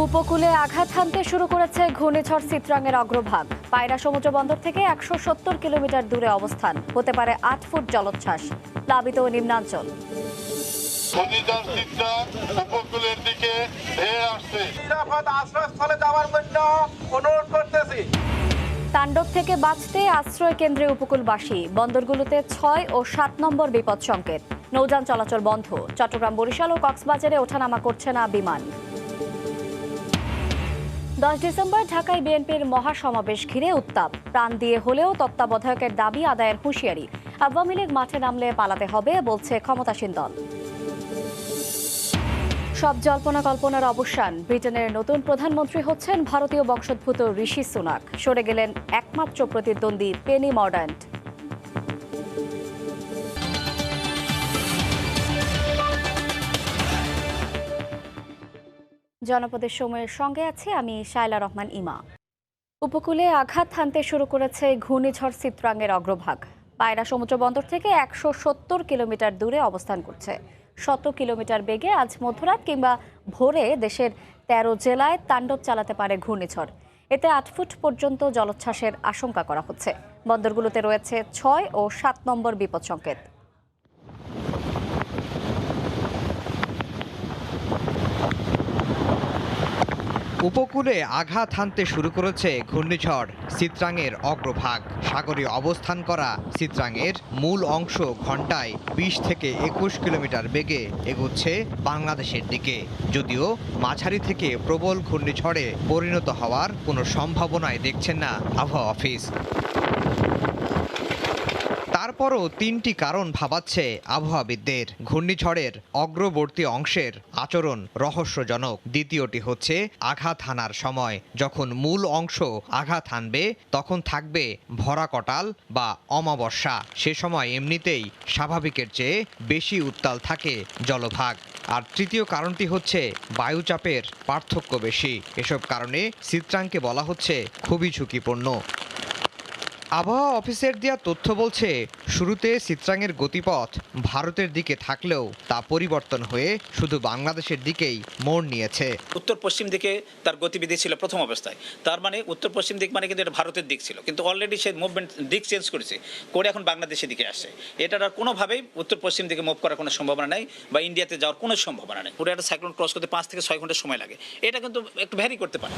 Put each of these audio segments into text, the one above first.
উপকূলে আঘাত হানতে শুরু করেছে ঘূর্ণিঝড় চিত্রাঙের অগ্রভাগ। পায়রা সমুদ্র বন্দর থেকে ১৭০ কিলোমিটার দূরে অবস্থান, হতে পারে ৮ ফুট জলোচ্ছ্বাস। প্লাবিত নিম্নাঞ্চল। ঘূর্ণিঝড় চিত্রাং উপকূলের দিকে ধেয়ে আসছে। নিরাপদ আশ্রয়স্থলে যাওয়ার জন্য অনুরোধ করতেছি। তাণ্ডব থেকে বাঁচতে আশ্রয় কেন্দ্রে উপকূলবাসী। বন্দরগুলোতে ৬ ও ৭ নম্বর বিপদ সংকেত। নৌযান চলাচল বন্ধ। চট্টগ্রাম, বরিশাল ও কক্সবাজারে ওঠানামা করছে না বিমান। 10 ডিসেম্বর ঢাকায় বিএনপির মহাসমাবেশ ঘিরে উত্তাপ। প্রাণ দিয়ে হলেও তত্ত্বাবধায়কের দাবি আদায়ের হুঁশিয়ারি। আওয়ামী লীগ মাঠে নামলে পালাতে হবে, বলছে ক্ষমতাসীন দল। সব জল্পনা কল্পনার অবসান। ব্রিটেনের নতুন প্রধানমন্ত্রী হচ্ছেন ভারতীয় বংশোদ্ভূত ঋষি সুনাক। সরে গেলেন একমাত্র প্রতিদ্বন্দ্বী পেনি মর্ডান্ট। জনপদের সময়ের সঙ্গে আছি আমি শায়লা রহমান ইমা। উপকূলে আঘাত হানতে শুরু করেছে ঘূর্ণিঝড় চিত্রাঙের অগ্রভাগ। পায়রা সমুদ্র বন্দর থেকে ১৭০ কিলোমিটার দূরে অবস্থান করছে। ১০০ কিলোমিটার বেগে আজ মধ্যরাত কিংবা ভোরে দেশের ১৩ জেলায় তাণ্ডব চালাতে পারে ঘূর্ণিঝড়। এতে ৮ ফুট পর্যন্ত জলোচ্ছ্বাসের আশঙ্কা করা হচ্ছে। বন্দরগুলোতে রয়েছে ৬ ও ৭ নম্বর বিপদ সংকেত। উপকূলে আঘাত হানতে শুরু করেছে ঘূর্ণিঝড় চিত্রাঙের অগ্রভাগ। সাগরে অবস্থান করা চিত্রাঙের মূল অংশ ঘন্টায় ২০ থেকে ২১ কিলোমিটার বেগে এগোচ্ছে বাংলাদেশের দিকে। যদিও মাঝারি থেকে প্রবল ঘূর্ণিঝড়ে পরিণত হওয়ার কোনো সম্ভাবনাই দেখছেন না আবহাওয়া অফিস। তারপরও তিনটি কারণ ভাবাচ্ছে আবহাওয়াবিদদের। ঘূর্ণিঝড়ের অগ্রবর্তী অংশের আচরণ রহস্যজনক। দ্বিতীয়টি হচ্ছে আঘাত হানার সময়। যখন মূল অংশ আঘাত হানবে তখন থাকবে ভরা কটাল বা অমাবস্যা। সে সময় এমনিতেই স্বাভাবিকের চেয়ে বেশি উত্তাল থাকে জলভাগ। আর তৃতীয় কারণটি হচ্ছে বায়ুচাপের পার্থক্য বেশি। এসব কারণে চিত্রাংকে বলা হচ্ছে খুবই ঝুঁকিপূর্ণ। আবহাওয়া অফিসের দেওয়া তথ্য বলছে, শুরুতে চিত্রাঙের গতিপথ ভারতের দিকে থাকলেও তা পরিবর্তন হয়ে শুধু বাংলাদেশের দিকেই মোড় নিয়েছে। উত্তর পশ্চিম দিকে তার গতিবিধি ছিল প্রথম অবস্থায়। তার মানে উত্তর পশ্চিম দিক মানে কিন্তু এটা ভারতের দিক ছিল, কিন্তু অলরেডি সে মুভমেন্ট দিক চেঞ্জ করেছে, করে এখন বাংলাদেশের দিকে আসছে। এটার আর কোনোভাবেই উত্তর পশ্চিম দিকে মুভ করার কোনো সম্ভাবনা নেই বা ইন্ডিয়াতে যাওয়ার কোনো সম্ভাবনা নেই। পুরো একটা সাইক্লোন ক্রস করতে ৫ থেকে ৬ ঘন্টা সময় লাগে। এটা কিন্তু একটু ভ্যারি করতে পারে।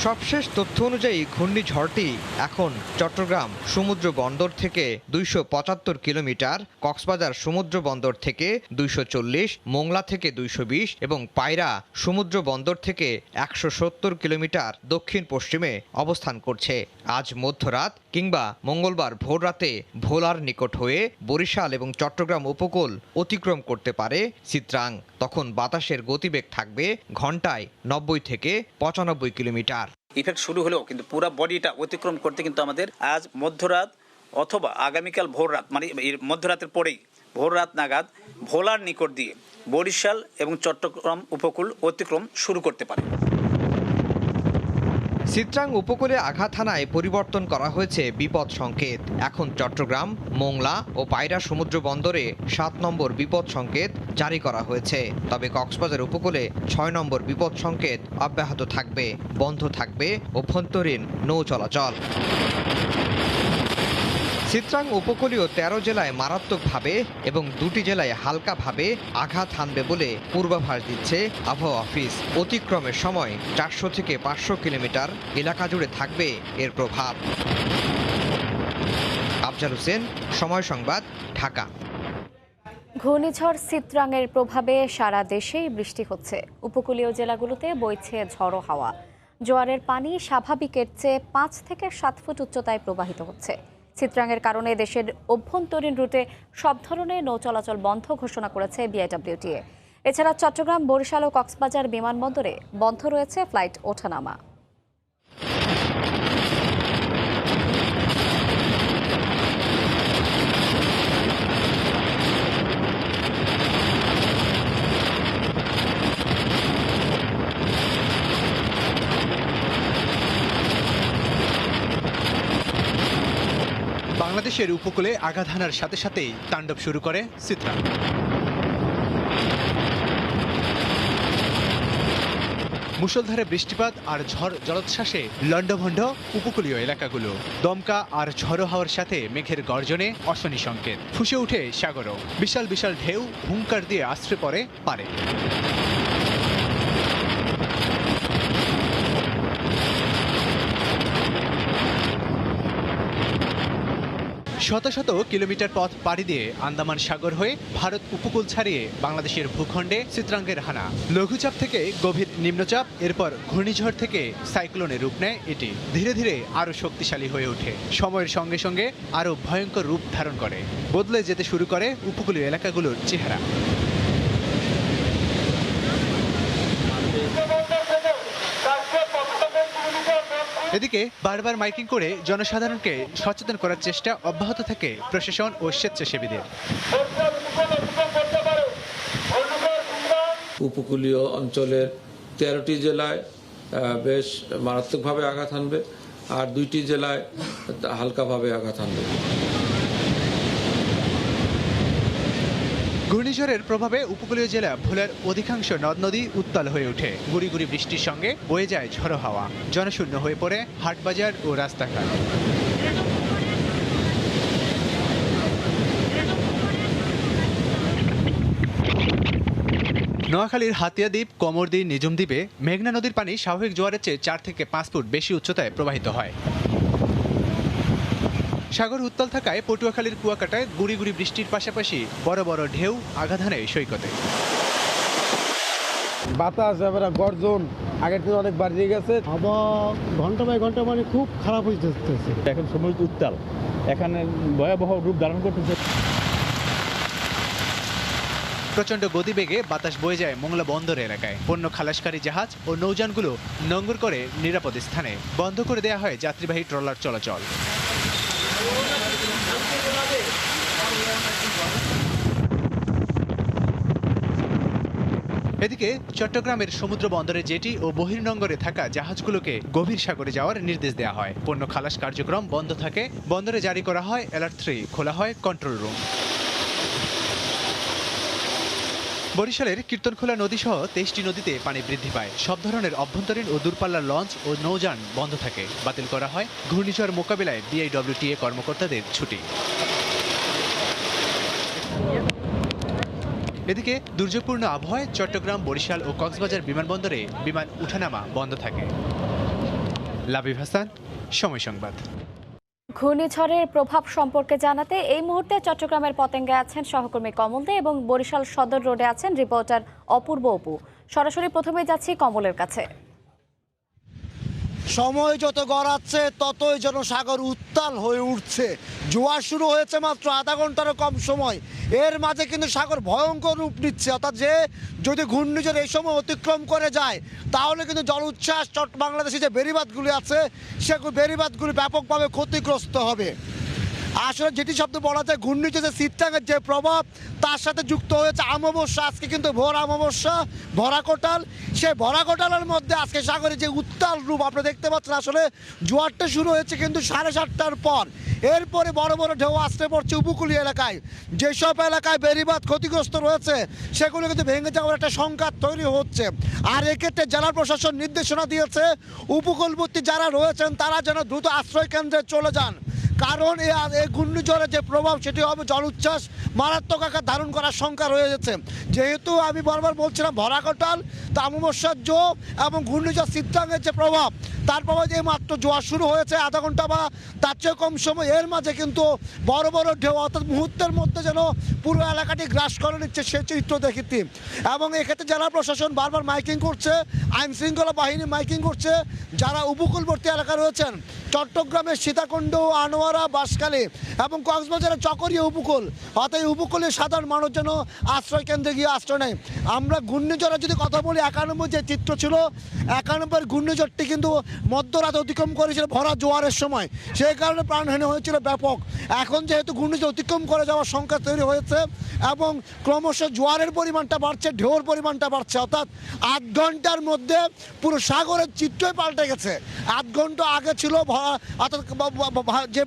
সবশেষ তথ্য অনুযায়ী ঘূর্ণিঝড়টি এখন চট্টগ্রাম সমুদ্র বন্দর থেকে ২৭৫ কিলোমিটার, কক্সবাজার সমুদ্র বন্দর থেকে ২৪০, মোংলা থেকে ২২০ এবং পায়রা সমুদ্র বন্দর থেকে ১৭০ কিলোমিটার দক্ষিণ পশ্চিমে অবস্থান করছে। আজ মধ্যরাত কিংবা মঙ্গলবার ভোররাতে ভোলার নিকট হয়ে বরিশাল এবং চট্টগ্রাম উপকূল অতিক্রম করতে পারে চিত্রাং। তখন বাতাসের গতিবেগ থাকবে ঘন্টায় ৯০ থেকে ৯৫ কিলোমিটার। ইফেক্ট শুরু হলেও কিন্তু পুরো বডিটা অতিক্রম করতে কিন্তু আমাদের আজ মধ্যরাত অথবা আগামীকাল ভোররাত, মানে মধ্যরাতের পরেই ভোররাত নাগাদ ভোলার নিকট দিয়ে বরিশাল এবং চট্টগ্রাম উপকূল অতিক্রম শুরু করতে পারে। চিত্রাং উপকূলে আঘাত হানায় পরিবর্তন করা হয়েছে বিপদ সংকেত। এখন চট্টগ্রাম, মোংলা ও পায়রা সমুদ্র বন্দরে ৭ নম্বর বিপদ সংকেত জারি করা হয়েছে। তবে কক্সবাজার উপকূলে ৬ নম্বর বিপদ সংকেত অব্যাহত থাকবে। বন্ধ থাকবে অভ্যন্তরীণ নৌ চলাচল। চিত্রাং উপকূলীয় ১৩ জেলায় মারাত্মকভাবে এবং ২টি জেলায় হালকাভাবে আঘাত হানবে বলে পূর্বাভাস দিচ্ছে আবহাওয়া অফিস। অতিক্রমের সময় ৪০০ থেকে ৫০০ কিলোমিটার এলাকা জুড়ে থাকবে এর প্রভাব। আফজাল হোসেন, সময় সংবাদ, ঢাকা। ঘূর্ণিঝড় চিত্রাঙের প্রভাবে সারা দেশেই বৃষ্টি হচ্ছে। উপকূলীয় জেলাগুলোতে বইছে ঝড়ো হাওয়া। জোয়ারের পানি স্বাভাবিকের চেয়ে ৫ থেকে ৭ ফুট উচ্চতায় প্রবাহিত হচ্ছে। চিত্রাঙের কারণে দেশের অভ্যন্তরীণ রুটে সব ধরনের নৌ চলাচল বন্ধ ঘোষণা করেছে বিআইডব্লিউটিএ। এছাড়া চট্টগ্রাম, বরিশাল ও কক্সবাজার বিমানবন্দরে বন্ধ রয়েছে ফ্লাইট ওঠানামা। বাংলাদেশের উপকূলে আঘাত হানার সাথে সাথেই তাণ্ডব শুরু করে চিত্রাং। মুষলধারে বৃষ্টিপাত আর ঝড় জলোচ্ছ্বাসে লণ্ডভণ্ড উপকূলীয় এলাকাগুলো। দমকা আর ঝড়ো হাওয়ার সাথে মেঘের গর্জনে অশনি সংকেত। ফুঁসে উঠে সাগরও, বিশাল বিশাল ঢেউ হুঙ্কার দিয়ে আশ্রে পড়ে পারে। শত শত কিলোমিটার পথ পাড়ি দিয়ে আন্দামান সাগর হয়ে ভারত উপকূল ছাড়িয়ে বাংলাদেশের ভূখণ্ডে চিত্রাঙ্গের হানা। লঘুচাপ থেকে গভীর নিম্নচাপ, এরপর ঘূর্ণিঝড় থেকে সাইক্লোনের রূপ নেয় এটি। ধীরে ধীরে আরও শক্তিশালী হয়ে ওঠে, সময়ের সঙ্গে সঙ্গে আরও ভয়ঙ্কর রূপ ধারণ করে, বদলে যেতে শুরু করে উপকূলীয় এলাকাগুলোর চেহারা। এদিকে বারবার মাইকিং করে জনসাধারণকে সচেতন করার চেষ্টা অব্যাহত থাকে প্রশাসন ও স্বেচ্ছাসেবীদের। উপকূলীয় অঞ্চলের 13টি জেলায় বেশ মারাত্মকভাবে আঘাত হানবে, আর 2টি জেলায় হালকাভাবে আঘাত হানবে। ঘূর্ণিঝড়ের প্রভাবে উপকূলীয় জেলা ভোলার অধিকাংশ নদ নদী উত্তাল হয়ে ওঠে। গুড়ি গুড়ি বৃষ্টির সঙ্গে বয়ে যায় ঝড়ো হাওয়া, জনশূন্য হয়ে পড়ে হাটবাজার ও রাস্তাঘাট। নোয়াখালীর হাতিয়াদ্বীপ, কমরদ্বীপ, নিজুম দ্বীপে মেঘনা নদীর পানি স্বাভাবিক জোয়ারের চেয়ে 4 থেকে 5 ফুট বেশি উচ্চতায় প্রবাহিত হয়। সাগর উত্তাল থাকায় পটুয়াখালীর কুয়াকাটায় গুড়ি গুড়ি বৃষ্টির পাশাপাশি বড় বড় ঢেউ আঘাত হানে সৈকতে। বাতাস এবার গর্জন আগের থেকে অনেক বাড়িয়ে গেছে। আবার ঘন্টা বাই ঘন্টা মানে খুব খারাপ হয়ে যাচ্ছে। এখন সমুদ্র উত্তাল, এখানে ভয়াবহ রূপ ধারণ করতেছে। প্রচণ্ড গতিবেগে বাতাস বয়ে যায় মোংলা বন্দর এলাকায়। পণ্য খালাসকারী জাহাজ ও নৌযানগুলো নোঙর করে নিরাপদ স্থানে। বন্ধ করে দেওয়া হয় যাত্রীবাহী ট্রলার চলাচল। এদিকে চট্টগ্রামের সমুদ্র বন্দরে জেটি ও বহির্নোঙরে থাকা জাহাজগুলোকে গভীর সাগরে যাওয়ার নির্দেশ দেওয়া হয়। পণ্য খালাস কার্যক্রম বন্ধ থাকে। বন্দরে জারি করা হয় অ্যালার্ট 3, খোলা হয় কন্ট্রোল রুম। বরিশালের কীর্তনখোলা নদী সহ 23টি নদীতে পানি বৃদ্ধি পায়। সব ধরনের অভ্যন্তরীণ ও দূরপাল্লার লঞ্চ ও নৌযান বন্ধ থাকে। বাতিল করা হয় ঘূর্ণিঝড় মোকাবিলায় BIWTA কর্মকর্তাদের ছুটি। এদিকে দুর্যোগপূর্ণ আবহাওয়ায় চট্টগ্রাম, বরিশাল ও কক্সবাজার বিমানবন্দরে বিমান উঠানামা বন্ধ থাকে। লাবিব হাসান, সময় সংবাদ। ঘূর্ণিঝড়ের প্রভাব সম্পর্কে জানাতে এই মুহূর্তে চট্টগ্রামের পতেঙ্গে আছেন সহকর্মী কমল দে এবং বরিশাল সদর রোডে আছেন রিপোর্টার অপূর্ব অপু। সরাসরি প্রথমে যাচ্ছি কমলের কাছে। সময় যত গড়াচ্ছে ততই যেন সাগর উত্তাল হয়ে উঠছে। জোয়ার শুরু হয়েছে মাত্র আধা ঘন্টারও কম সময়, এর মাঝে কিন্তু সাগর ভয়ঙ্কর রূপ নিচ্ছে। অর্থাৎ যে যদি ঘূর্ণিঝড় এই সময় অতিক্রম করে যায় তাহলে কিন্তু জলোচ্ছ্বাস বাংলাদেশে যে বেড়িবাঁধগুলি আছে সেগুলো বেড়িবাঁধগুলি ব্যাপকভাবে ক্ষতিগ্রস্ত হবে। আসলে যেটি শব্দ বলা যায় ঘূর্ণিঝড়ে চিত্রাঙ্গের যে প্রভাব তার সাথে যুক্ত হয়েছে অমাবস্যা। আজকে কিন্তু ভোর অমাবস্যা, ভরা কোটাল। সেই ভরা কোটালের মধ্যে আজকে সাগরে যে উত্তাল রূপ আপনারা দেখতে পাচ্ছেন। আসলে জোয়ারটা শুরু হয়েছে কিন্তু 7:30টার পর। এরপরে বড় বড় ঢেউ আসতে পড়ছে উপকূলীয় এলাকায়। যেসব এলাকায় বেড়িবাঁধ ক্ষতিগ্রস্ত রয়েছে সেগুলো কিন্তু ভেঙে যাওয়ার একটা সংঘাত তৈরি হচ্ছে। আর এক্ষেত্রে জেলা প্রশাসন নির্দেশনা দিয়েছে উপকূলবর্তী যারা রয়েছেন তারা যেন দ্রুত আশ্রয় কেন্দ্রে চলে যান, কারণ এই ঘূর্ণিঝড়ের যে প্রভাব সেটি হবে জলোচ্ছ্বাস মারাত্মক আকার ধারণ করার শঙ্কা রয়ে যাচ্ছে। যেহেতু আমি বারবার বলছিলাম ভরা কোটাল, তামুমস্যার জোয়ার এবং ঘূর্ণিঝড় চিত্রাঙ্গের যে প্রভাব তার প্রভাবে যে মাত্র জোয়ার শুরু হয়েছে আধা ঘন্টা বা তার চেয়ে কম সময়, এর মাঝে কিন্তু বড় বড় ঢেউ অর্থাৎ মুহূর্তের মধ্যে যেন পুরো এলাকাটি গ্রাস করে নিচ্ছে সে চিত্র দেখেছি। এবং এক্ষেত্রে জেলা প্রশাসন বারবার মাইকিং করছে, আইন শৃঙ্খলা বাহিনী মাইকিং করছে। যারা উপকূলবর্তী এলাকা রয়েছেন চট্টগ্রামের সীতাকুণ্ড, আনোয়ারা, বাঁশখালী এবং কক্সবাজারের চকরিয়া উপকূল, অর্থাৎ এই উপকূলের সাধারণ মানুষ যেন আশ্রয় কেন্দ্রে গিয়ে আশ্রয় নেয়। আমরা ঘূর্ণিঝড়ের যদি কথা বলি 91 যে চিত্র ছিল, 91 ঘূর্ণিঝড়টি কিন্তু মধ্যরাত অতিক্রম করেছিল ভরা জোয়ারের সময়, সেই কারণে প্রাণহানি হয়েছিল ব্যাপক। এখন যেহেতু ঘূর্ণিঝড় অতিক্রম করে যাওয়ার সংখ্যা তৈরি হয়েছে এবং ক্রমশ জোয়ারের পরিমাণটা বাড়ছে, ঢেউর পরিমাণটা বাড়ছে, অর্থাৎ 8 ঘন্টার মধ্যে পুরো সাগরের চিত্রই পাল্টে গেছে। 8 ঘন্টা আগে ছিল যে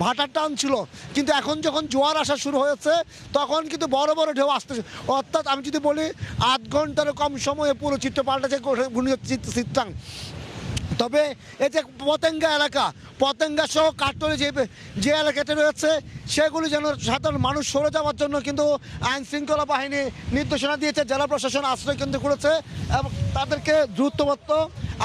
ভাটার টান ছিল, কিন্তু এখন যখন জোয়ার আসা শুরু হয়েছে তখন কিন্তু বড় বড় ঢেউ আসতেছে। অর্থাৎ আমি যদি বলি 8 ঘন্টারও কম সময়ে পুরো চিত্র পাল্টেছে ঘূর্ণিঝড় চিত্রাং। তবে এই যে পতেঙ্গা সহ কাঠতলী যে এলাকাতে রয়েছে সেগুলি যেন সাধারণ মানুষ সরে যাওয়ার জন্য কিন্তু আইন শৃঙ্খলা বাহিনী নির্দেশনা দিয়েছে, জেলা প্রশাসন আশ্রয় কেন্দ্র করেছে এবং তাদেরকে দ্রুতগত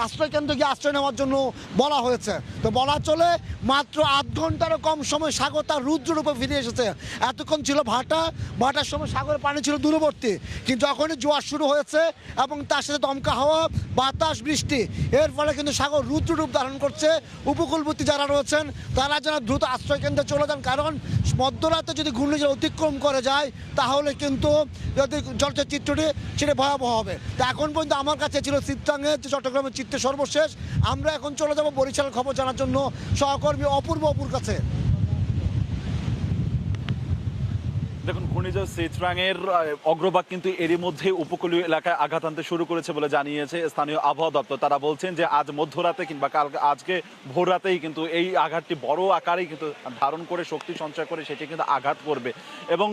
আশ্রয় কেন্দ্রে গিয়ে আশ্রয় নেওয়ার জন্য বলা হয়েছে। তো বলা চলে মাত্র 8 ঘন্টারও কম সময় সাগর তার রুদ্ররূপে ফিরে এসেছে। এতক্ষণ ছিল ভাটার সময় সাগরের পানি ছিল দূরবর্তী, কিন্তু যখনই জোয়ার শুরু হয়েছে এবং তার সাথে দমকা হাওয়া, বাতাস, বৃষ্টি, এর ফলে কিন্তু সাগর রুদ্ররূপ ধারণ করছে। উপকূলবর্তী যারা রয়েছেন তারা যেন দ্রুত আশ্রয় কেন্দ্রে চলে যান, কারণ মধ্যরাতে যদি ঘূর্ণিঝড় অতিক্রম করে যায় তাহলে কিন্তু যদি জলচর চিত্রটি সেটা ভয়াবহ হবে। তো এখন পর্যন্ত আমার কাছে ছিল চিত্রাঙ্গের যে চট্টগ্রামের চিত্রে সর্বশেষ। আমরা এখন চলে যাব বরিশালের খবর জানার জন্য সহকর্মী অপুর কাছে। দেখুন, ঘূর্ণিঝড় চিত্রাঙের অগ্রভাগ কিন্তু এরই মধ্যে উপকূলীয় এলাকায় আঘাত আনতে শুরু করেছে বলে জানিয়েছে স্থানীয় আবহাওয়া দপ্তর। তারা বলছেন যে আজ মধ্যরাতে কিংবা আজকে ভোর রাতেই কিন্তু এই আঘাতটি বড় আকারেই কিন্তু ধারণ করে শক্তি সঞ্চয় করে সেটি কিন্তু আঘাত করবে। এবং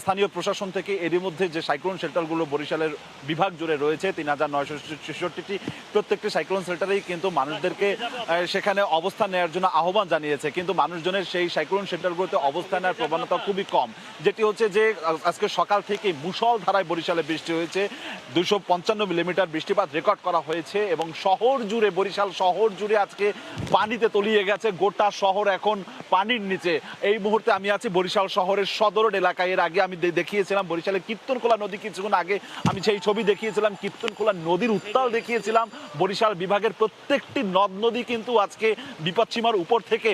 স্থানীয় প্রশাসন থেকে এরই মধ্যে যে সাইক্লোন শেল্টারগুলো বরিশালের বিভাগ জুড়ে রয়েছে 3966টি, প্রত্যেকটি সাইক্লোন শেল্টারেই কিন্তু মানুষদেরকে সেখানে অবস্থান নেওয়ার জন্য আহ্বান জানিয়েছে। কিন্তু মানুষজনের সেই সাইক্লোন শেল্টারগুলোতে অবস্থান নেওয়ার প্রবণতা খুবই কম। যেটি হচ্ছে যে আজকে সকাল থেকে মুষলধারায় বরিশালে বৃষ্টি হয়েছে, 255 মিলিমিটার বৃষ্টিপাত রেকর্ড করা হয়েছে এবং শহর জুড়ে, বরিশাল শহর জুড়ে আজকে পানিতে তলিয়ে গেছে। গোটা শহর এখন পানির নিচে। এই মুহূর্তে আমি আছি বরিশাল শহরের সদর এলাকায়। এর আগে আমি দেখিয়েছিলাম বরিশালের কীর্তনখোলা নদী, কিছুক্ষণ আগে আমি সেই ছবি দেখিয়েছিলাম, কীর্তনখোলা নদীর উত্তাল দেখিয়েছিলাম। বরিশাল বিভাগের প্রত্যেকটি নদ নদী কিন্তু আজকে বিপদসীমার উপর থেকে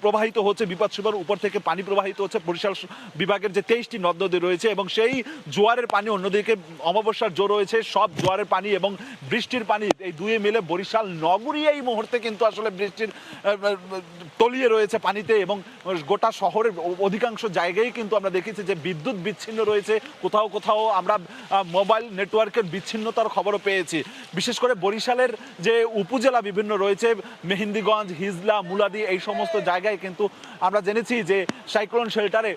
প্রবাহিত হচ্ছে, বিপদসীমার উপর থেকে পানি প্রবাহিত হচ্ছে। বরিশাল বিভাগের যে 23টি নদ নদী রয়েছে এবং সেই জোয়ারের পানি, অন্যদিকে অমাবস্যার জোর রয়েছে, সব জোয়ারের পানি এবং বৃষ্টির পানি এই দুয়ে মিলে বরিশাল নগরী এই মুহূর্তে কিন্তু আসলে বৃষ্টির তলিয়ে রয়েছে পানিতে। এবং গোটা শহরের অধিকাংশ জায়গায় কিন্তু আমরা দেখেছি যে বিদ্যুৎ বিচ্ছিন্ন রয়েছে, কোথাও কোথাও আমরা মোবাইল নেটওয়ার্কের বিচ্ছিন্নতার খবরও পেয়েছি। বিশেষ করে বরিশালের যে উপজেলা বিভিন্ন রয়েছে, মেহেন্দিগঞ্জ, হিজলা, মুলাদি, এই সমস্ত জায়গায় কিন্তু আমরা জেনেছি যে সাইক্লোন শেল্টারে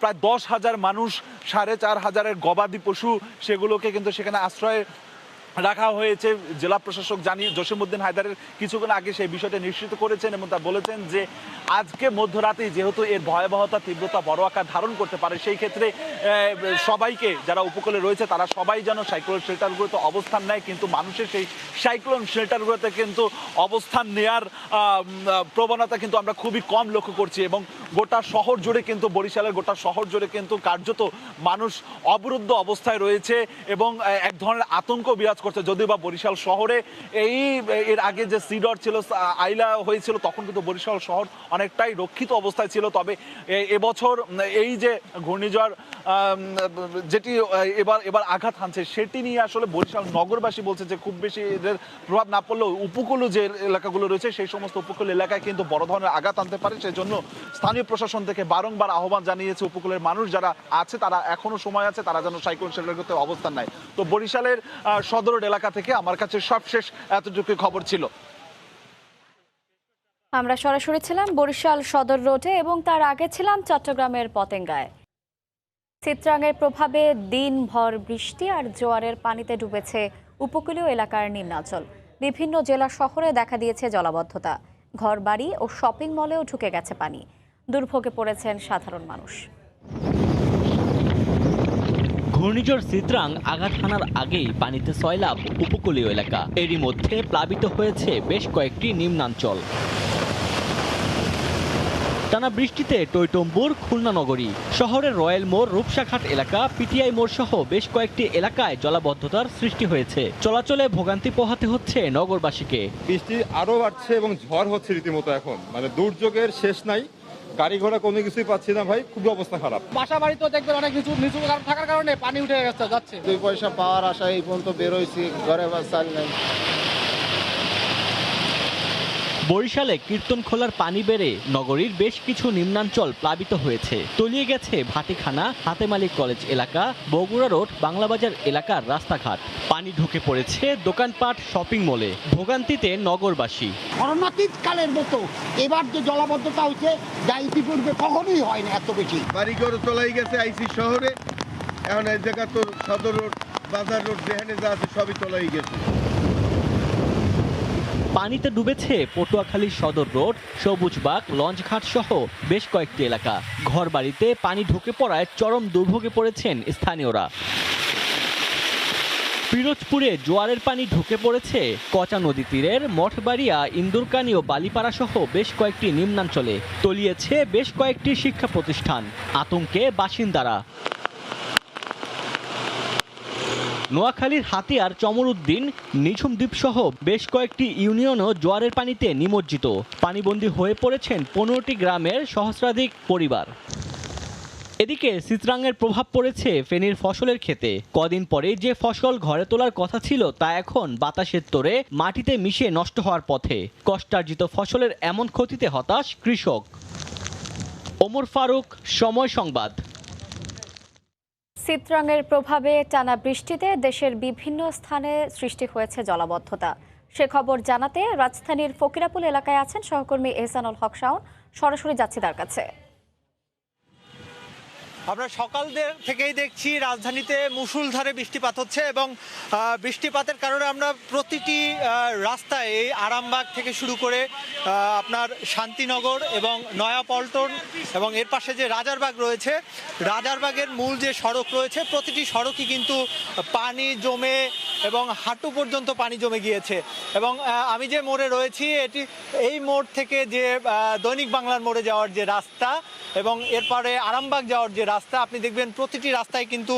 প্রায় 10,000 মানুষ, 4,500 গবাদি পশু, সেগুলোকে কিন্তু সেখানে আশ্রয় রাখা হয়েছে। জেলা প্রশাসক জসিমউদ্দিন হায়দারের কিছুক্ষণ আগে সেই বিষয়টা নিশ্চিত করেছেন এবং তা বলেছেন যে আজকে মধ্যরাতেই যেহেতু এর ভয়াবহতা, তীব্রতা বড় আকার ধারণ করতে পারে, সেই ক্ষেত্রে সবাইকে, যারা উপকূলে রয়েছে তারা সবাই যেন সাইক্লোন শেল্টারগুলোতে অবস্থান নেয়। কিন্তু মানুষের সেই সাইক্লোন শেল্টারগুলোতে কিন্তু অবস্থান নেয়ার প্রবণতা কিন্তু আমরা খুবই কম লক্ষ্য করছি। এবং গোটা শহর জুড়ে কিন্তু, বরিশালের গোটা শহর জুড়ে কিন্তু কার্যত মানুষ অবরুদ্ধ অবস্থায় রয়েছে এবং এক ধরনের আতঙ্ক বিরাজ করছে। যদিও বা বরিশাল শহরে এর আগে যে সিডর ছিল, আইলা হয়েছিল, তখন কিন্তু বরিশাল শহর অনেকটাই রক্ষিত অবস্থায় ছিল। তবে এবছর এই যে ঘূর্ণিঝড় যেটি এবার আঘাত হানছে, সেটি নিয়ে আসলে বরিশাল নগরবাসী বলছে যে খুব বেশি এদের প্রভাব না পড়লেও উপকূলীয় যে এলাকাগুলো রয়েছে সেই সমস্ত উপকূল এলাকায় কিন্তু বড় ধরনের আঘাত আনতে পারে। সেই জন্য স্থানীয় প্রশাসন থেকে বারংবার আহ্বান জানিয়েছে উপকূলের মানুষ যারা আছে তারা এখনো সময় আছে, তারা যেন সাইক্লোন শেল্টারগুলোতে অবস্থান নেয়। তো বরিশালের সদর এলাকা থেকে আমার কাছে সবশেষ এতটুকু খবর ছিল। আমরা সরাসরি ছিলাম বরিশাল সদর রোডে এবং তার আগে ছিলাম চট্টগ্রামের পতেঙ্গায়। চিত্রাঙ্গের প্রভাবে দিনভর বৃষ্টি আর জোয়ারের পানিতে ডুবেছে উপকূলীয় এলাকার নিম্নাঞ্চল। বিভিন্ন জেলা শহরে দেখা দিয়েছে জলাবদ্ধতা, ঘরবাড়ি ও শপিং মলেও ঢুকে গেছে পানি। দুর্ভোগে পড়েছেন সাধারণ মানুষ। ঘূর্ণিঝড় চিত্রাং আঘাত হানার আগেই পানিতে সয়লাব উপকূলীয় এলাকা। এরই মধ্যে প্লাবিত হয়েছে বেশ কয়েকটি নিম্নাঞ্চল। টানা বৃষ্টিতে টইটম্বুর, খুলনা নগরী, শহরের রয়্যাল মোড়, রূপসাঘাট এলাকা, পিটিআই মোড় সহ বেশ কয়েকটি এলাকায় জলাবদ্ধতার সৃষ্টি হয়েছে। চলাচলে ভোগান্তি পোহাতে হচ্ছে নগরবাসীকে। বৃষ্টি আরো বাড়ছে এবং ঝড় হচ্ছে রীতিমতো। এখন মানে দুর্যোগের শেষ নাই, গাড়ি ঘোড়া কোনো কিছুই পাচ্ছি না ভাই, খুবই অবস্থা খারাপ। বাসা বাড়ি তো দেখবেন অনেক নিচু থাকার কারণে পানি উঠে যাচ্ছে। 2 পয়সা পাওয়ার আশায় এই পর্যন্ত বেরোইছি, ঘরে চাল নাই। বরিশালে কীর্তনখোলার পানি বেড়ে নগরীর বেশ কিছু নিম্নাঞ্চল প্লাবিত হয়েছে। তলিয়ে গেছে ভাটিখানা, হাতেমালিক কলেজ এলাকা, বগুড়া রোড, বাংলাবাজার এলাকার রাস্তাঘাট। পানি ঢুকে পড়েছে দোকানপাট, শপিং মলে। ভোগান্তিতে নগরবাসী। করোনাতীতকালের মতো এবার যে জলাবদ্ধতা হয়েছে যা ইতিপূর্বে কখনোই হয় না এত বেশি। বাড়িঘর চলাই গেছে আইসি শহরে, এখন এই জায়গা তো সদর রোড, বাজার রোড যেখানে যা আছে সবই চলাই গেছে। পানিতে ডুবেছে পটুয়াখালী সদর রোড, সবুজবাগ, লঞ্চঘাট সহ বেশ কয়েকটি এলাকা। ঘরবাড়িতে পানি ঢুকে পড়ায় চরম দুর্ভোগে পড়েছেন স্থানীয়রা। পিরোজপুরে জোয়ারের পানি ঢুকে পড়েছে কচা নদী তীরের মঠবাড়িয়া, ইন্দুরকানি ও বালিপাড়া সহ বেশ কয়েকটি নিম্নাঞ্চলে। তলিয়েছে বেশ কয়েকটি শিক্ষা প্রতিষ্ঠান। আতঙ্কে বাসিন্দারা। নোয়াখালীর হাতিয়ার, চমরউদ্দিন, নিঝুম দ্বীপ সহ বেশ কয়েকটি ইউনিয়নও জোয়ারের পানিতে নিমজ্জিত। পানিবন্দী হয়ে পড়েছেন 15টি গ্রামের সহস্রাধিক পরিবার। এদিকে চিত্রাঙ্গের প্রভাব পড়েছে ফেনীর ফসলের ক্ষেতে। কদিন পরে যে ফসল ঘরে তোলার কথা ছিল তা এখন বাতাসের তোড়ে মাটিতে মিশে নষ্ট হওয়ার পথে। কষ্টার্জিত ফসলের এমন ক্ষতিতে হতাশ কৃষক। ওমর ফারুক, সময় সংবাদ। চিত্রাঙ্গের প্রভাবে টানা বৃষ্টিতে দেশের বিভিন্ন স্থানে সৃষ্টি হয়েছে জলাবদ্ধতা। সে খবর জানাতে রাজধানীর ফকিরাপুল এলাকায় আছেন সহকর্মী এহসানুল হক শাওন। সরাসরি যাচ্ছি তার কাছে। আমরা সকাল থেকেই দেখছি রাজধানীতে মুষলধারে বৃষ্টিপাত হচ্ছে এবং বৃষ্টিপাতের কারণে আমরা প্রতিটি রাস্তায় এই আরামবাগ থেকে শুরু করে আপনার শান্তিনগর এবং নয়াপল্টন এবং এর পাশে যে রাজারবাগ রয়েছে, রাজারবাগের মূল যে সড়ক রয়েছে প্রতিটি সড়কই কিন্তু পানি জমে এবং হাঁটু পর্যন্ত পানি জমে গিয়েছে। এবং আমি যে মোড়ে রয়েছি এই মোড় থেকে যে দৈনিক বাংলার মোড়ে যাওয়ার যে রাস্তা এবং এরপরে আরামবাগ যাওয়ার যে রাস্তা, আপনি দেখবেন প্রতিটি রাস্তায় কিন্তু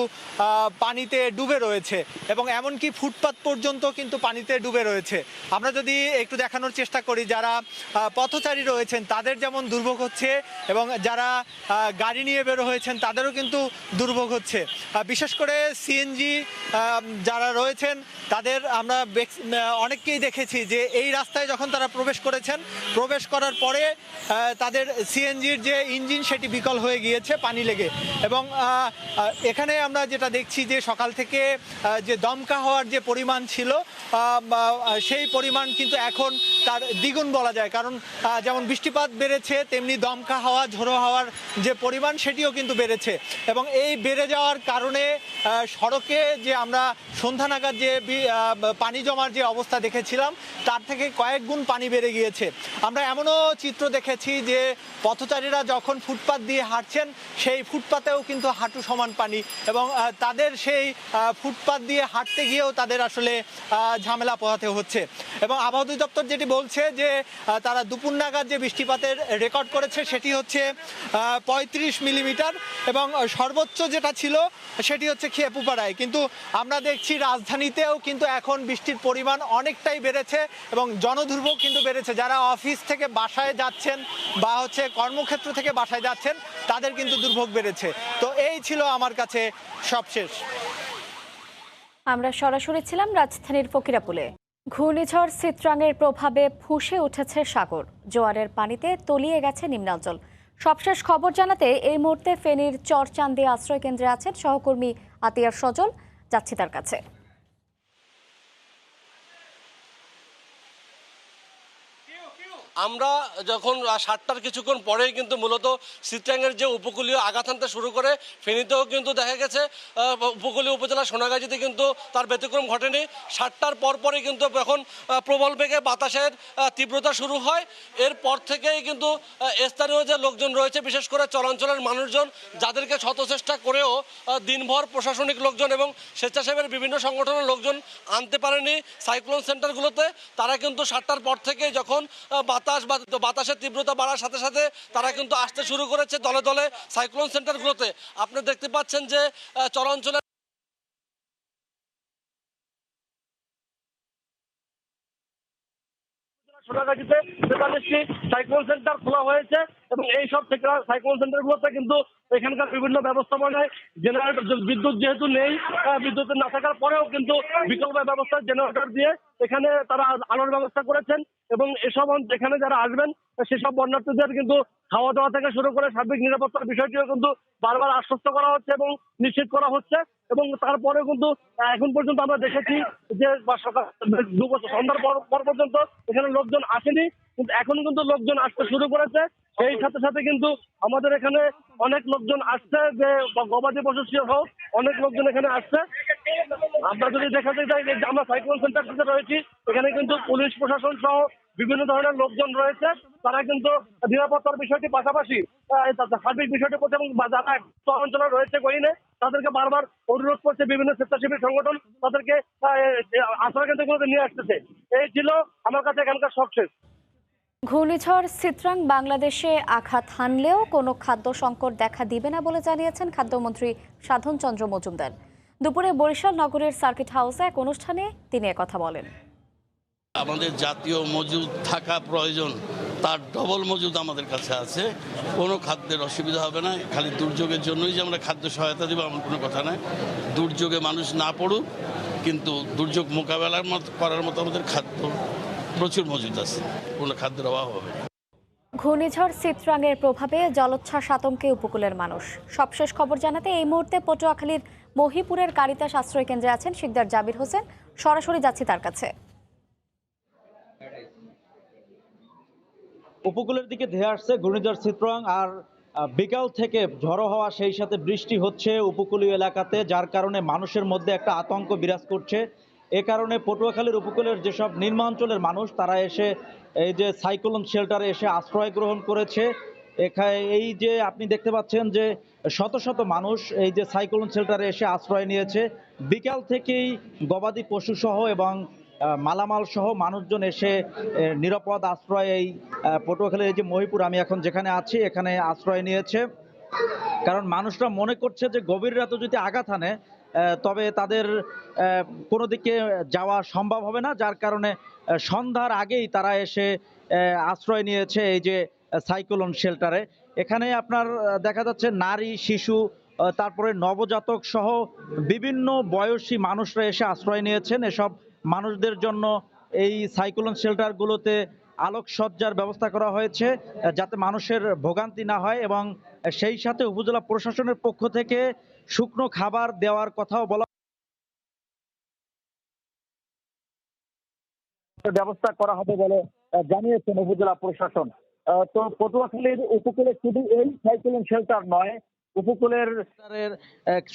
পানিতে ডুবে রয়েছে এবং এমনকি ফুটপাত পর্যন্ত কিন্তু পানিতে ডুবে রয়েছে। আমরা যদি একটু দেখানোর চেষ্টা করি, যারা পথচারী রয়েছেন তাদের যেমন দুর্ভোগ হচ্ছে এবং যারা গাড়ি নিয়ে বেরো হয়েছেন তাদেরও কিন্তু দুর্ভোগ হচ্ছে। বিশেষ করে সিএনজি যারা রয়েছেন তাদের আমরা অনেককেই দেখেছি যে এই রাস্তায় যখন তারা প্রবেশ করেছেন, প্রবেশ করার পরে তাদের সিএনজির যে ইঞ্জিন সেটি বিকল হয়ে গিয়েছে পানি লেগে। এবং এখানে আমরা যেটা দেখছি যে সকাল থেকে যে দমকা হওয়ার যে পরিমাণ ছিল সেই পরিমাণ কিন্তু এখন তার দ্বিগুণ বলা যায়, কারণ যেমন বৃষ্টিপাত বেড়েছে তেমনি দমকা হাওয়া, ঝোড়ো হাওয়ার যে পরিমাণ সেটিও কিন্তু বেড়েছে। এবং এই বেড়ে যাওয়ার কারণে সড়কে যে আমরা সন্ধ্যা নাগাদ যে পানি জমার যে অবস্থা দেখেছিলাম তার থেকে কয়েক গুণ পানি বেড়ে গিয়েছে। আমরা এমনও চিত্র দেখেছি যে পথচারীরা যখন ফুটপাত দিয়ে হাঁটছেন সেই ফুটপাতেও কিন্তু হাঁটু সমান পানি এবং তাদের সেই ফুটপাত দিয়ে হাঁটতে গিয়েও তাদের আসলে ঝামেলা পোহাতে হচ্ছে। এবং আবহাওয়া অধিদপ্তর যেটি বলছে যে তারা দুপুর নাগাদ যে বৃষ্টিপাতের রেকর্ড করেছে সেটি হচ্ছে 35 মিলিমিটার এবং সর্বোচ্চ যেটা ছিল সেটি হচ্ছে খেপুপাড়ায়। কিন্তু আমরা দেখছি রাজধানীতেও কিন্তু এখন বৃষ্টির পরিমাণ অনেকটাই বেড়েছে এবং জনদুর্ভোগ কিন্তু বেড়েছে। যারা অফিস থেকে বাসায় যাচ্ছেন বা হচ্ছে কর্মক্ষেত্র থেকে বাসায় যাচ্ছেন তাদের কিন্তু দুর্ভোগ বেড়েছে। তো এই ছিল আমার কাছে সবশেষ। আমরা সরাসরি ছিলাম রাজধানীর ফকিরাপুলে। ঘূর্ণিঝড় চিত্রাঙ্গের প্রভাবে ফুঁসে উঠেছে সাগর। জোয়ারের পানিতে তলিয়ে গেছে নিম্নাঞ্চল। সবশেষ খবর জানাতে এই মুহূর্তে ফেনীর চরচান্দি আশ্রয় কেন্দ্রে আছেন সহকর্মী আতিয়ার সজল। যাচ্ছি তার কাছে। আমরা যখন 7টার কিছুক্ষণ পরেই কিন্তু মূলত চিত্রাঙ্গের যে উপকূলীয় আঘাত আনতে শুরু করে ফেনীতেও কিন্তু দেখা গেছে উপকূলীয় উপজেলা সোনাগাজীতে কিন্তু তার ব্যতিক্রম ঘটেনি। 7টার পরপরই কিন্তু এখন প্রবল বেগে বাতাসের তীব্রতা শুরু হয়। এরপর থেকেই কিন্তু স্থানীয় যে লোকজন রয়েছে, বিশেষ করে চরাঞ্চলের মানুষজন, যাদেরকে শতচেষ্টা করেও দিনভর প্রশাসনিক লোকজন এবং স্বেচ্ছাসেবীর বিভিন্ন সংগঠনের লোকজন আনতে পারেনি সাইক্লোন সেন্টারগুলোতে, তারা কিন্তু 7টার পর থেকে যখন বাতাসের তীব্রতা বাড়ার সাথে সাথে তারা কিন্তু আসতে শুরু করেছে দলে দলে সাইক্লোন সেন্টারগুলোতে। আপনি দেখতে পাচ্ছেন যে চরাঞ্চলে সোনাগাজীতে 43টি সাইক্লোন সেন্টার খোলা হয়েছে এবং এই সব সাইক্লোন সেন্টারগুলোতে কিন্তু এখানকার বিভিন্ন ব্যবস্থাপনায় জেনারেটর, বিদ্যুৎ যেহেতু নেই, বিদ্যুৎ না থাকার পরেও কিন্তু বিকল্প ব্যবস্থা জেনারেটর দিয়ে এখানে তারা আলোর ব্যবস্থা করেছেন এবং এসব এখানে যারা আসবেন সেসব বন্যার্থীদের কিন্তু খাওয়া দাওয়া থেকে শুরু করে সার্বিক নিরাপত্তার বিষয়টিও কিন্তু বারবার আশ্বস্ত করা হচ্ছে এবং নিশ্চিত করা হচ্ছে। এবং তারপরেও কিন্তু এখন পর্যন্ত আমরা দেখেছি যে সকাল 2 বছর সন্ধ্যার পর পর্যন্ত এখানে লোকজন আসেনি, কিন্তু এখন কিন্তু লোকজন আসতে শুরু করেছে। সেই সাথে সাথে কিন্তু আমাদের এখানে অনেক লোকজন আসছে, যে গবাদি পশু সহ অনেক লোকজন এখানে আসছে। আমরা যদি দেখাতে যাই যে আমরা সাইক্লোন সেন্টারটিতে রয়েছি, এখানে কিন্তু পুলিশ প্রশাসন সহ বিভিন্ন ধরনের লোকজন রয়েছে। তারা কিন্তু নিরাপত্তার বিষয়টি পাশাপাশি সার্বিক বিষয়টির প্রতি এবং যারা অঞ্চলে রয়েছে গহিনে তাদেরকে বারবার অনুরোধ করছে বিভিন্ন স্বেচ্ছাসেবী সংগঠন তাদেরকে আশ্রয় কেন্দ্রগুলোতে নিয়ে আসতেছে। এই ছিল আমার কাছে এখানকার সবশেষ। ঘূর্ণিঝড় সিত্রাং বাংলাদেশে আঘাত হানলেও কোনো খাদ্য সংকট দেখা দিবে না বলে জানিয়েছেন খাদ্যমন্ত্রী সাধন চন্দ্র মজুমদার। দুপুরে বরিশাল নগরের সার্কিট হাউসে এক অনুষ্ঠানে তিনি একথা বলেন। আমাদের জাতীয় মজুদ থাকা প্রয়োজন, তার ডবল মজুদ আমাদের কাছে আছে। কোনো খাদ্যের অসুবিধা হবে না। খালি দুর্যোগের জন্যই যে আমরা খাদ্য সহায়তা দেবো এমন কোনো কথা নয়। দুর্যোগে মানুষ না পড়ুক, কিন্তু দুর্যোগ মোকাবেলার করার মতো আমাদের খাদ্য প্রচুর মজুদ আছে, কোনো খাদ্যের অভাব হবে না। ঘূর্ণিঝড় সিত্রাংয়ের প্রভাবে জলোচ্ছ্বাস আতঙ্কে উপকূলের মানুষ। সবশেষ খবর জানাতে এই মুহূর্তে পটুয়াখালীর মহিপুরের কারিতাস আশ্রয় কেন্দ্রে আছেন শিকদার জাবির হোসেন। সরাসরি যাচ্ছি তার কাছে। উপকূলের দিকে ধেয়ে আসছে ঘূর্ণিঝড় সিত্রাং, আর বিকাল থেকে ঝড়ো হওয়া সেই সাথে বৃষ্টি হচ্ছে উপকূলীয় এলাকাতে, যার কারণে মানুষের মধ্যে একটা আতঙ্ক বিরাজ করছে। এ কারণে পটুয়াখালীর উপকূলের যেসব নিম্নাঞ্চলের মানুষ তারা এসে এই যে সাইক্লোন শেল্টারে এসে আশ্রয় গ্রহণ করেছে। এই যে আপনি দেখতে পাচ্ছেন যে শত শত মানুষ এই যে সাইক্লোন শেল্টারে এসে আশ্রয় নিয়েছে। বিকাল থেকেই গবাদি পশু সহ এবং মালামাল সহ মানুষজন এসে নিরাপদ আশ্রয় এই পটুয়াখালীর এই যে মহিপুর আমি এখন যেখানে আছি এখানে আশ্রয় নিয়েছে। কারণ মানুষরা মনে করছে যে গভীর রাতে যদি আঘাত হানে তবে তাদের কোনো দিকে যাওয়া সম্ভব হবে না, যার কারণে সন্ধ্যার আগেই তারা এসে আশ্রয় নিয়েছে এই যে সাইক্লোন শেল্টারে। এখানে আপনার দেখা যাচ্ছে নারী, শিশু, তারপরে নবজাতক সহ বিভিন্ন বয়সী মানুষরা এসে আশ্রয় নিয়েছেন। এসব মানুষদের জন্য এই সাইক্লোন শেল্টারগুলোতে আলোকসজ্জার ব্যবস্থা করা হয়েছে যাতে মানুষের ভোগান্তি না হয়, এবং সেই সাথে উপজেলা প্রশাসনের পক্ষ থেকে শুকনো খাবার দেওয়ার কথাও বলা ব্যবস্থা করা হবে বলে জানিয়েছেন উপজেলা প্রশাসন। তো পটুয়াখালীর উপকূলে শুধু এই সাইক্লোন শেল্টার নয়, উপকূলের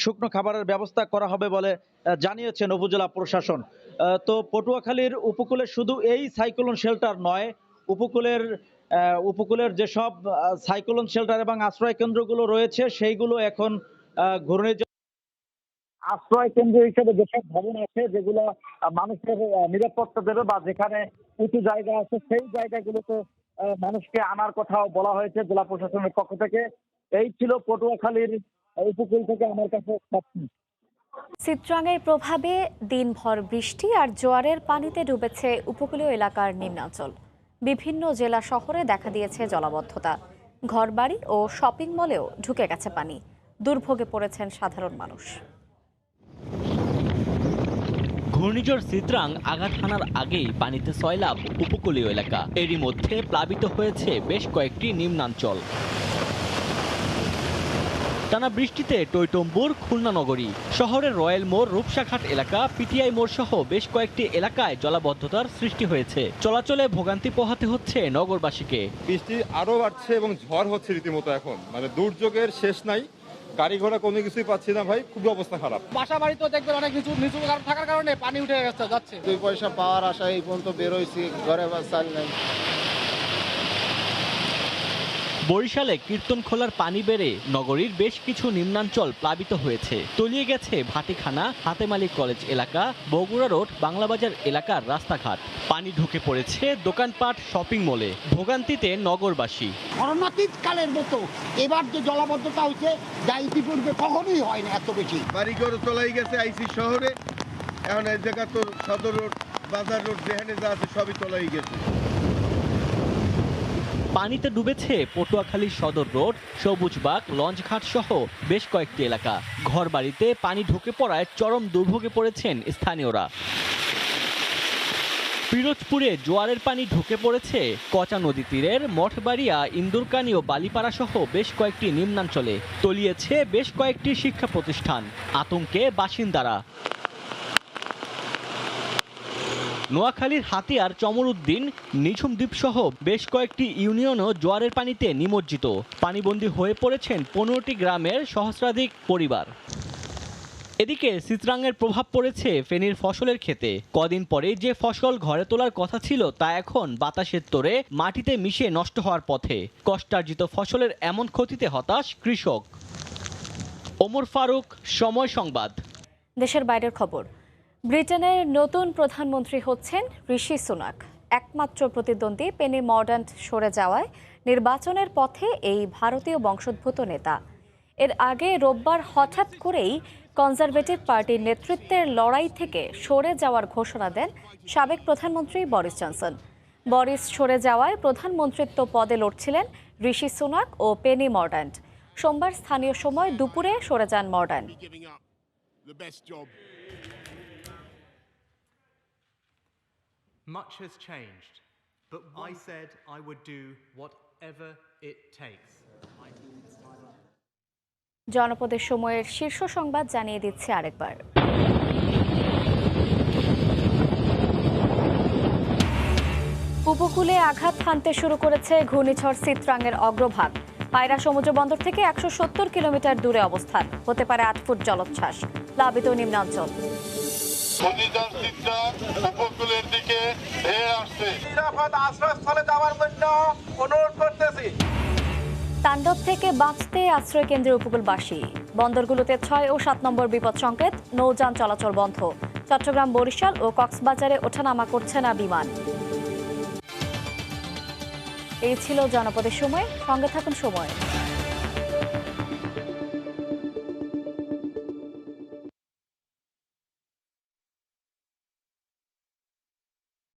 শুকনো খাবারের ব্যবস্থা করা হবে বলে জানিয়েছেন উপজেলা প্রশাসন। তো পটুয়াখালীর উপকূলে শুধু এই সাইক্লোন শেল্টার নয়, উপকূলের যেসব সাইক্লোন শেল্টার এবং আশ্রয় কেন্দ্রগুলো রয়েছে সেইগুলো এখন ঘূর্ণিঝড় আশ্রয় কেন্দ্র হিসেবে যেসব ভবন আছে যেগুলো মানুষের নিরাপত্তা দেবে বা যেখানে উঁচু জায়গা আছে সেই জায়গাগুলোতে মানুষকে আনার কথাও বলা হয়েছে জেলা প্রশাসনের পক্ষ থেকে। এই ছিল পটুয়াখালীর উপকূল থেকে আমার কাছে। সিত্রাংয়ের প্রভাবে দিনভর বৃষ্টি আর জোয়ারের পানিতে ডুবেছে উপকূলীয় এলাকার নিম্নাঞ্চল। বিভিন্ন জেলা শহরে দেখা দিয়েছে জলাবদ্ধতা। ঘরবাড়ি ও শপিং মলেও ঢুকে গেছে পানি। দুর্ভোগে পড়েছেন সাধারণ মানুষ। ঘূর্ণিঝড় সিত্রাং আঘাত হানার আগেই পানিতে সয়লাব উপকূলীয় এলাকা। এরই মধ্যে প্লাবিত হয়েছে বেশ কয়েকটি নিম্নাঞ্চল। টানা বৃষ্টিতে টইটম্বুর, খুলনা নগরী, শহরের রয়্যাল মোড়, রূপসাঘাট এলাকা, পিটিআই মোড় সহ বেশ কয়েকটি এলাকায় জলাবদ্ধতার সৃষ্টি হয়েছে। চলাচলে ভোগান্তি পোহাতে হচ্ছে নগরবাসীকে। বৃষ্টি আরো বাড়ছে এবং ঝড় হচ্ছে রীতিমতো এখন, মানে দুর্যোগের শেষ নাই। গাড়ি ঘোড়া কোনো কিছুই পাচ্ছি না ভাই, খুবই অবস্থা খারাপ। বাসা বাড়ি তো দেখবেন অনেক নিচু থাকার কারণে পানি উঠে যাচ্ছে। 2 পয়সা পাওয়ার আশায় এই পর্যন্ত বেরোইছি, ঘরে চাল নাই। বরিশালে কীর্তনখোলার পানি বেড়ে নগরীর বেশ কিছু নিম্নাঞ্চল প্লাবিত হয়েছে। তলিয়ে গেছে ভাটিখানা, হাতেমালি কলেজ এলাকা, বগুড়া রোড, বাংলাবাজার এলাকার রাস্তাঘাট। পানি ঢুকে পড়েছে দোকানপাট, শপিং মলে। ভোগান্তিতে নগরবাসী। অরণ্যাতীতকালের মতো এবার যে জলাবদ্ধতা হয়েছে যা ইতিপূর্বে কখনোই হয় না এত বেশি। বাড়িঘর তলাই গেছে আইসি শহরে, এখন এই জায়গা তো সদর রোড, বাজার রোড যেখানে যা আছে সবই তলাই গেছে। পানিতে ডুবেছে পটুয়াখালী সদর রোড, সবুজবাগ, লঞ্চঘাট সহ বেশ কয়েকটি এলাকা। ঘরবাড়িতে পানি ঢুকে পড়ায় চরম দুর্ভোগে পড়েছেন স্থানীয়রা। পিরোজপুরে জোয়ারের পানি ঢুকে পড়েছে কচা নদী তীরের মঠবাড়িয়া, ইন্দুরকানি ও বালিপাড়া সহ বেশ কয়েকটি নিম্নাঞ্চলে। তলিয়েছে বেশ কয়েকটি শিক্ষা প্রতিষ্ঠান। আতঙ্কে বাসিন্দারা। নোয়াখালীর হাতিয়ার, চমরউদ্দিন, নিঝুম দ্বীপ সহ বেশ কয়েকটি ইউনিয়নও জোয়ারের পানিতে নিমজ্জিত। পানিবন্দী হয়ে পড়েছেন 15টি গ্রামের সহস্রাধিক পরিবার। এদিকে চিত্রাঙ্গের প্রভাব পড়েছে ফেনীর ফসলের ক্ষেতে। কদিন পরে যে ফসল ঘরে তোলার কথা ছিল তা এখন বাতাসের তোড়ে মাটিতে মিশে নষ্ট হওয়ার পথে। কষ্টার্জিত ফসলের এমন ক্ষতিতে হতাশ কৃষক। ওমর ফারুক, সময় সংবাদ। দেশের বাইরের খবর। ব্রিটেনের নতুন প্রধানমন্ত্রী হচ্ছেন ঋষি সুনাক। একমাত্র প্রতিদ্বন্দ্বী পেনি মর্ডান্ট সরে যাওয়ায় নির্বাচনের পথে এই ভারতীয় বংশোদ্ভূত নেতা। এর আগে রোববার হঠাৎ করেই কনজারভেটিভ পার্টির নেতৃত্বের লড়াই থেকে সরে যাওয়ার ঘোষণা দেন সাবেক প্রধানমন্ত্রী বরিস জনসন। বরিস সরে যাওয়ায় প্রধানমন্ত্রিত্ব পদে লড়ছিলেন ঋষি সুনাক ও পেনি মর্ডান্ট। সোমবার স্থানীয় সময় দুপুরে সরে যান মর্ডান্ট। Much has changed, but I said I would do whatever it takes. জনপদের সময়ের শীর্ষ সংবাদ জানিয়ে দিচ্ছে আরেকবার। উপকূলে আঘাত হানতে শুরু করেছে ঘূর্ণিঝড় চিত্রাঙ্গের অগ্রভাগ। পায়রা সমুদ্র বন্দর থেকে 170 কিলোমিটার দূরে অবস্থান। হতে পারে 8 ফুট জলোচ্ছ্বাস। প্লাবিত নিম্নাঞ্চল। ঘূর্ণিঝড় চিত্রাং উপকূলের দিকে ধেয়ে আসছে। নিরাপদ আশ্রয়স্থলে যাওয়ার জন্য অনুরোধ করতেছি। তাণ্ডব থেকে বাঁচতে আশ্রয় কেন্দ্রের উপকূলবাসী। বন্দরগুলোতে 6 ও 7 নম্বর বিপদ সংকেত। নৌযান চলাচল বন্ধ। চট্টগ্রাম, বরিশাল ও কক্সবাজারে ওঠানামা করছে না বিমান। এই ছিল জনপদের সময়। সঙ্গে থাকুন সময়।